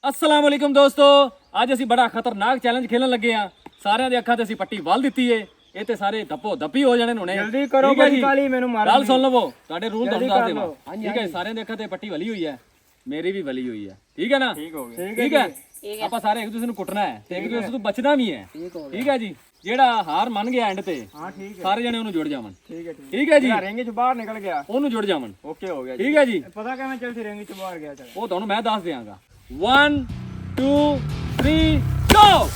अस्सलाम वालेकुम दोस्तों, ਅੱਜ ਅਸੀਂ ਬੜਾ ਖਤਰਨਾਕ ਚੈਲੰਜ ਖੇਲਣ ਲੱਗੇ ਆ। ਸਾਰਿਆਂ ਦੇ ਅੱਖਾਂ ਤੇ ਅਸੀਂ ਪੱਟੀ ਵੱਲ ਦਿੱਤੀ ਏ। ਇਹ ਤੇ ਸਾਰੇ ਧੱਪੋ ਧੱਪੀ ਹੋ ਜਾਣੇ ਹੁਣੇ। ਜਲਦੀ ਕਰੋ ਬੜੀ ਕਾਲੀ ਮੈਨੂੰ ਮਾਰੋ। ਗੱਲ ਸੁਣ ਲਵੋ, ਤੁਹਾਡੇ ਰੂਲ ਤੁਹਾਨੂੰ ਦੱਸ ਦੇਵਾਂ। ਠੀਕ ਹੈ, ਸਾਰਿਆਂ ਦੇ ਅੱਖਾਂ ਤੇ ਪੱਟੀ ਵਲੀ ਹੋਈ ਹੈ, ਮੇਰੀ ਵੀ ਵਲੀ ਹੋਈ ਹੈ। ਠੀਕ ਹੈ ਨਾ? ਠੀਕ ਹੋ ਗਿਆ। ਠੀਕ ਹੈ, ਆਪਾਂ ਸਾਰੇ ਇੱਕ ਦੂਸਰੇ ਨੂੰ ਕੁੱਟਣਾ ਹੈ ਤੇ ਇੱਕ ਦੂਸਰੇ ਤੋਂ ਬਚਣਾ ਵੀ ਹੈ। ਠੀਕ ਹੈ ਜੀ। ਜਿਹੜਾ ਹਾਰ ਮੰਨ ਗਿਆ ਐਂਡ ਤੇ, ਹਾਂ ਠੀਕ ਹੈ, ਸਾਰੇ ਜਣੇ ਉਹਨੂੰ ਜੁੜ ਜਾਵਣ। ਠੀਕ ਹੈ ਠੀਕ ਹੈ ਜੀ। ਰਿੰਗ ਚ ਬਾਹਰ ਨਿਕਲ ਗਿਆ ਉਹਨੂੰ ਜੁੜ ਜਾਵਣ। ਓਕੇ ਹੋ ਗਿਆ। ਠੀਕ ਹੈ ਜੀ। ਪਤਾ ਕਿਵੇਂ ਚੱਲ ਸੀ ਰਿੰਗ ਚ ਬਾਹਰ ਗਿਆ? ਚਲ ਉਹ ਤੁਹਾਨੂੰ ਮੈਂ ਦੱਸ ਦਿਆਂਗਾ। 1 2 3 ਗੋ।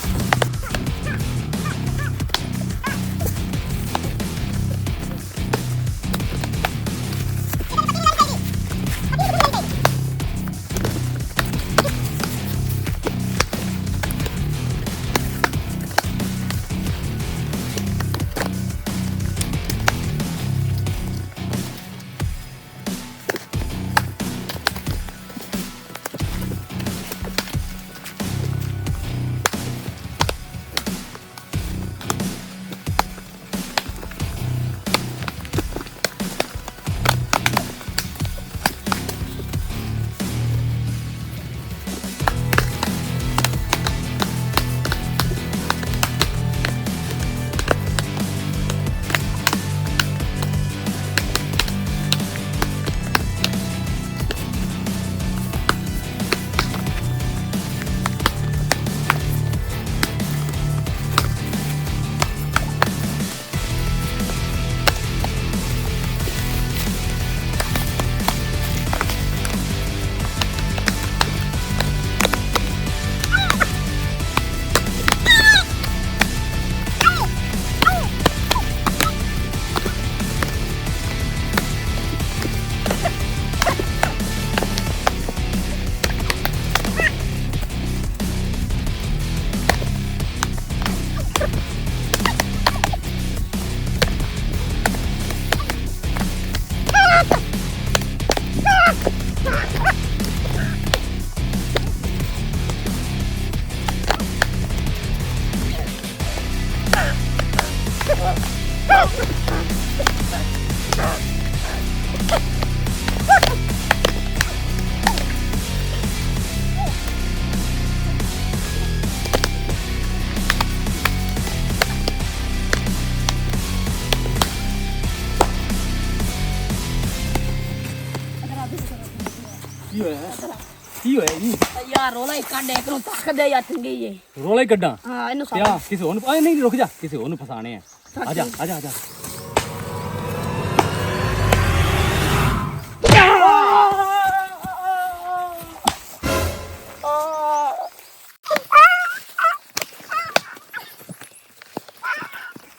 ਕੀ ਹੋਇਆ ਜੀ? ਯਾਰ ਰੋਲਾ ਹੀ ਕੱਢ ਇੱਕ ਨੂੰ ਤੱਕ ਦੇ ਜਾਂ ਚੰਗੀ ਜੇ ਰੋਲਾ ਹੀ ਕੱਢਾਂ? ਹਾਂ ਇਹਨੂੰ ਕਿਆ ਕਿਸੇ ਹੋਰ ਨੂੰ? ਨਹੀਂ ਰੁਕ ਜਾ, ਕਿਸੇ ਹੋਰ ਨੂੰ ਫਸਾਣੇ ਆ। ਆ ਜਾ ਆ ਜਾ ਆ ਜਾ।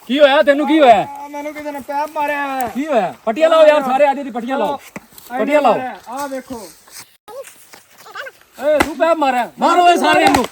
ਕੀ ਹੋਇਆ ਤੈਨੂੰ? ਕੀ ਹੋਇਆ? ਮੈਨੂੰ ਕਿਸੇ ਨੇ ਪੈਪ ਮਾਰਿਆ। ਕੀ ਹੋਇਆ? ਪੱਟੀਆਂ ਲਾਓ ਯਾਰ, ਸਾਰੇ ਆਦੀ ਦੀ ਪੱਟੀਆਂ ਲਾਓ, ਪੱਟੀਆਂ ਲਾਓ। ਆਹ ਵੇਖੋ, ਏ ਤੂੰ ਪੈਪ ਮਾਰਿਆ, ਮਾਰੋ ਇਹ ਸਾਰਿਆਂ ਨੂੰ।